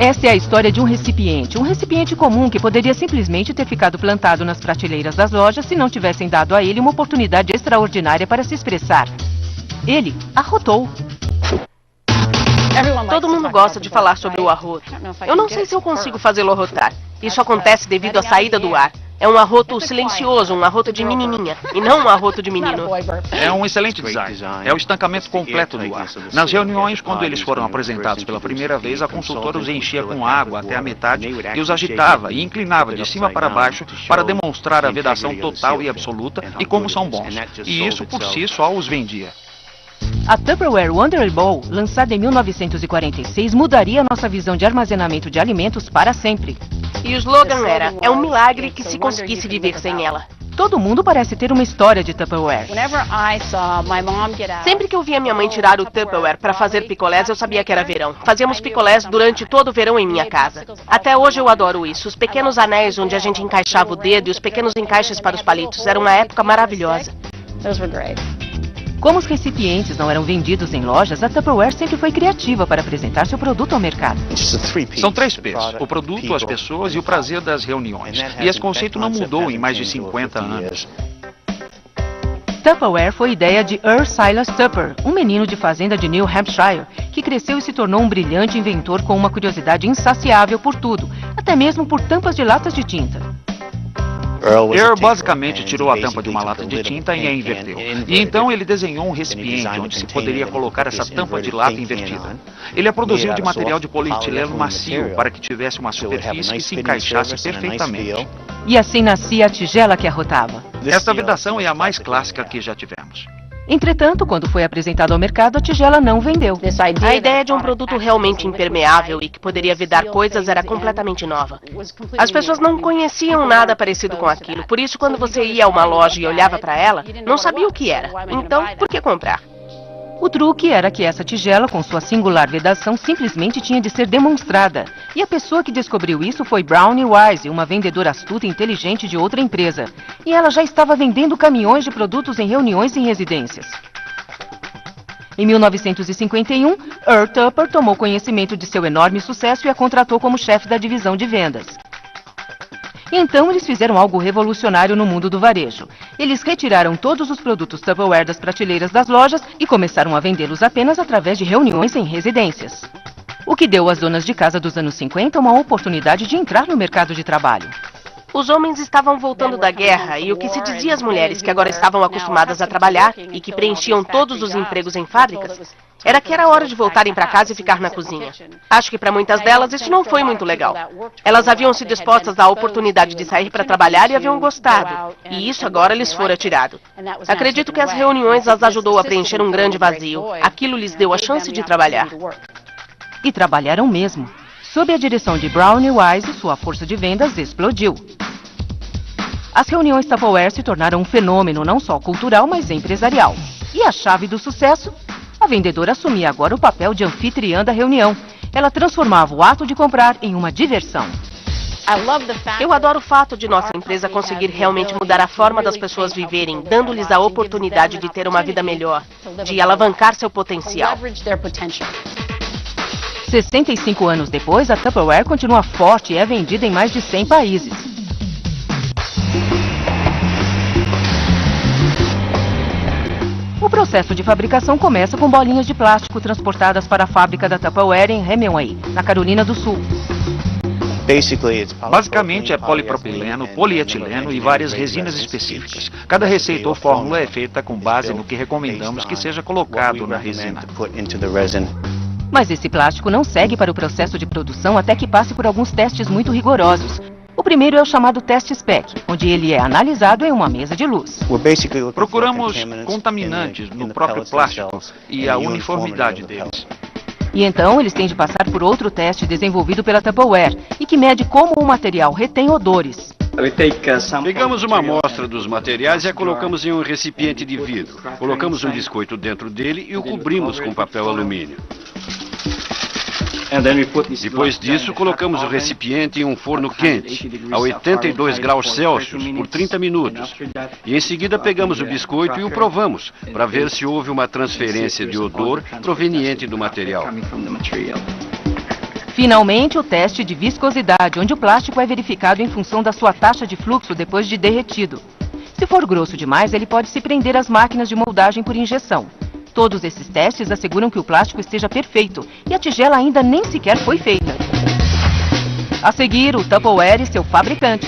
Essa é a história de um recipiente comum que poderia simplesmente ter ficado plantado nas prateleiras das lojas se não tivessem dado a ele uma oportunidade extraordinária para se expressar. Ele arrotou. Todo mundo gosta de falar sobre o arroto. Eu não sei se eu consigo fazê-lo arrotar. Isso acontece devido à saída do ar. É um arroto silencioso, um arroto de menininha, e não um arroto de menino. É um excelente design. É o estancamento completo do ar. Nas reuniões, quando eles foram apresentados pela primeira vez, a consultora os enchia com água até a metade e os agitava e inclinava de cima para baixo para demonstrar a vedação total e absoluta e como são bons. E isso por si só os vendia. A Tupperware Wonder Bowl, lançada em 1946, mudaria nossa visão de armazenamento de alimentos para sempre. E o slogan era: é um milagre que se conseguisse viver sem ela. Todo mundo parece ter uma história de Tupperware. Sempre que eu via minha mãe tirar o Tupperware para fazer picolés, eu sabia que era verão. Fazíamos picolés durante todo o verão em minha casa. Até hoje eu adoro isso. Os pequenos anéis onde a gente encaixava o dedo e os pequenos encaixes para os palitos. Era uma época maravilhosa. Como os recipientes não eram vendidos em lojas, a Tupperware sempre foi criativa para apresentar seu produto ao mercado. São 3 P's: o produto, as pessoas e o prazer das reuniões. E esse conceito não mudou em mais de 50 anos. Tupperware foi ideia de Earl Silas Tupper, um menino de fazenda de New Hampshire, que cresceu e se tornou um brilhante inventor com uma curiosidade insaciável por tudo, até mesmo por tampas de latas de tinta. Earl basicamente tirou a tampa de uma lata de tinta e a inverteu. E então ele desenhou um recipiente onde se poderia colocar essa tampa de lata invertida. Ele a produziu de material de polietileno macio para que tivesse uma superfície que se encaixasse perfeitamente. E assim nascia a tigela que arrotava. Esta vedação é a mais clássica que já tivemos. Entretanto, quando foi apresentado ao mercado, a tigela não vendeu. A ideia de um produto realmente impermeável e que poderia vedar coisas era completamente nova. As pessoas não conheciam nada parecido com aquilo, por isso quando você ia a uma loja e olhava para ela, não sabia o que era. Então, por que comprar? O truque era que essa tigela, com sua singular vedação, simplesmente tinha de ser demonstrada. E a pessoa que descobriu isso foi Brownie Wise, uma vendedora astuta e inteligente de outra empresa. E ela já estava vendendo caminhões de produtos em reuniões em residências. Em 1951, Earl Tupper tomou conhecimento de seu enorme sucesso e a contratou como chefe da divisão de vendas. Então eles fizeram algo revolucionário no mundo do varejo. Eles retiraram todos os produtos Tupperware das prateleiras das lojas e começaram a vendê-los apenas através de reuniões em residências. O que deu às donas de casa dos anos 50 uma oportunidade de entrar no mercado de trabalho. Os homens estavam voltando da guerra e o que se dizia às mulheres que agora estavam acostumadas a trabalhar e que preenchiam todos os empregos em fábricas era que era hora de voltarem para casa e ficar na cozinha. Acho que para muitas delas isso não foi muito legal. Elas haviam sido expostas à oportunidade de sair para trabalhar e haviam gostado. E isso agora lhes fora tirado. Acredito que as reuniões as ajudou a preencher um grande vazio. Aquilo lhes deu a chance de trabalhar. E trabalharam mesmo. Sob a direção de Brownie Wise, sua força de vendas explodiu. As reuniões Tupperware se tornaram um fenômeno não só cultural, mas empresarial. E a chave do sucesso? A vendedora assumia agora o papel de anfitriã da reunião. Ela transformava o ato de comprar em uma diversão. Eu adoro o fato de nossa empresa conseguir realmente mudar a forma das pessoas viverem, dando-lhes a oportunidade de ter uma vida melhor, de alavancar seu potencial. 65 anos depois, a Tupperware continua forte e é vendida em mais de 100 países. O processo de fabricação começa com bolinhas de plástico transportadas para a fábrica da Tupperware em Hemingway, na Carolina do Sul. Basicamente é polipropileno, polietileno e várias resinas específicas. Cada receita ou fórmula é feita com base no que recomendamos que seja colocado na resina. Mas esse plástico não segue para o processo de produção até que passe por alguns testes muito rigorosos. O primeiro é o chamado teste SPEC, onde ele é analisado em uma mesa de luz. Procuramos contaminantes no próprio plástico e a uniformidade deles. E então eles têm de passar por outro teste desenvolvido pela Tupperware e que mede como o material retém odores. Pegamos uma amostra dos materiais e a colocamos em um recipiente de vidro. Colocamos um biscoito dentro dele e o cobrimos com papel alumínio. Depois disso, colocamos o recipiente em um forno quente, a 82 graus Celsius, por 30 minutos. E em seguida pegamos o biscoito e o provamos, para ver se houve uma transferência de odor proveniente do material. Finalmente, o teste de viscosidade, onde o plástico é verificado em função da sua taxa de fluxo depois de derretido. Se for grosso demais, ele pode se prender às máquinas de moldagem por injeção. Todos esses testes asseguram que o plástico esteja perfeito e a tigela ainda nem sequer foi feita. A seguir, o Tupperware e seu fabricante.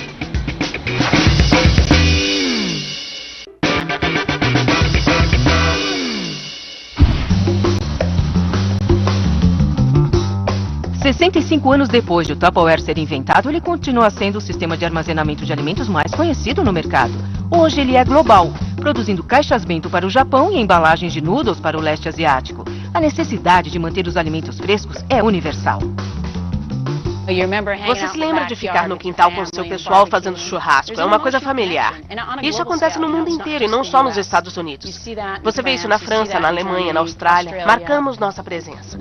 Há 65 anos depois de o Tupperware ser inventado, ele continua sendo o sistema de armazenamento de alimentos mais conhecido no mercado. Hoje ele é global, produzindo caixas bento para o Japão e embalagens de noodles para o leste asiático. A necessidade de manter os alimentos frescos é universal. Você se lembra de ficar no quintal com seu pessoal fazendo churrasco? É uma coisa familiar. Isso acontece no mundo inteiro e não só nos Estados Unidos. Você vê isso na França, na Alemanha, na Austrália. Marcamos nossa presença.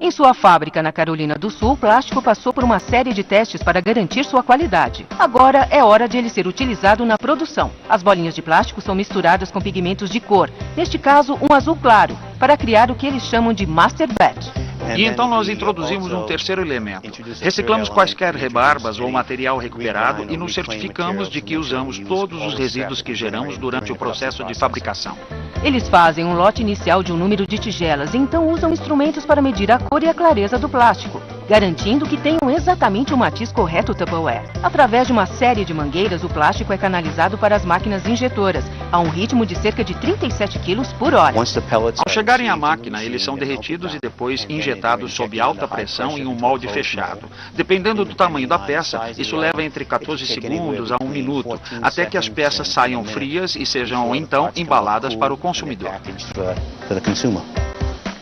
Em sua fábrica na Carolina do Sul, o plástico passou por uma série de testes para garantir sua qualidade. Agora é hora de ele ser utilizado na produção. As bolinhas de plástico são misturadas com pigmentos de cor, neste caso um azul claro, para criar o que eles chamam de master batch. E então nós introduzimos um terceiro elemento. Reciclamos quaisquer rebarbas ou material recuperado e nos certificamos de que usamos todos os resíduos que geramos durante o processo de fabricação. Eles fazem um lote inicial de um número de tigelas e então usam instrumentos para medir a cor e a clareza do plástico, garantindo que tenham exatamente o matiz correto Tupperware. Através de uma série de mangueiras, o plástico é canalizado para as máquinas injetoras, a um ritmo de cerca de 37 kg por hora. Ao chegarem à máquina, eles são derretidos e depois injetados sob alta pressão em um molde fechado. Dependendo do tamanho da peça, isso leva entre 14 segundos a 1 minuto, até que as peças saiam frias e sejam então embaladas para o consumidor.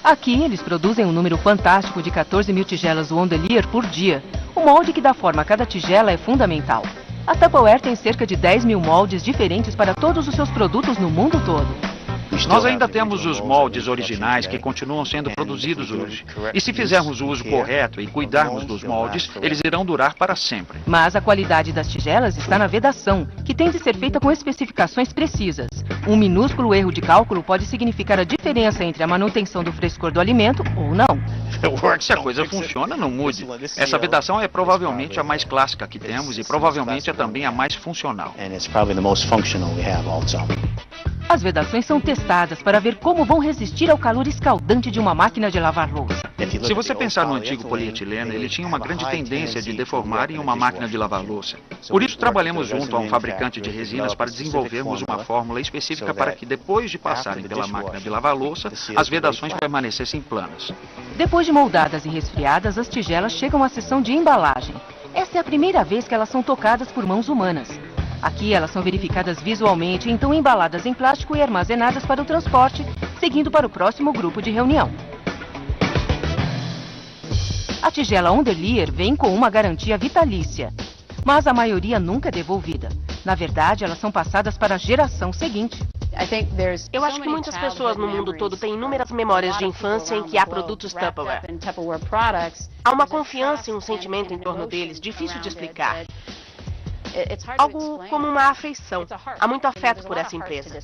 Aqui, eles produzem um número fantástico de 14 mil tigelas Wondelier por dia. O molde que dá forma a cada tigela é fundamental. A Tupperware tem cerca de 10 mil moldes diferentes para todos os seus produtos no mundo todo. Nós ainda temos os moldes originais que continuam sendo produzidos hoje. E se fizermos o uso correto e cuidarmos dos moldes, eles irão durar para sempre. Mas a qualidade das tigelas está na vedação, que tem de ser feita com especificações precisas. Um minúsculo erro de cálculo pode significar a diferença entre a manutenção do frescor do alimento ou não. Se a coisa funciona, não mude. Essa vedação é provavelmente a mais clássica que temos e provavelmente é também a mais funcional. As vedações são testadas para ver como vão resistir ao calor escaldante de uma máquina de lavar louça. Se você pensar no antigo polietileno, ele tinha uma grande tendência de deformar em uma máquina de lavar louça. Por isso, trabalhamos junto a um fabricante de resinas para desenvolvermos uma fórmula específica para que, depois de passarem pela máquina de lavar louça, as vedações permanecessem planas. Depois de moldadas e resfriadas, as tigelas chegam à seção de embalagem. Esta é a primeira vez que elas são tocadas por mãos humanas. Aqui elas são verificadas visualmente, então embaladas em plástico e armazenadas para o transporte, seguindo para o próximo grupo de reunião. A tigela Wondelier vem com uma garantia vitalícia, mas a maioria nunca é devolvida. Na verdade, elas são passadas para a geração seguinte. Eu acho que muitas pessoas no mundo todo têm inúmeras memórias de infância em que há produtos Tupperware. Há uma confiança e um sentimento em torno deles, difícil de explicar. Algo como uma afeição. Há muito afeto por essa empresa.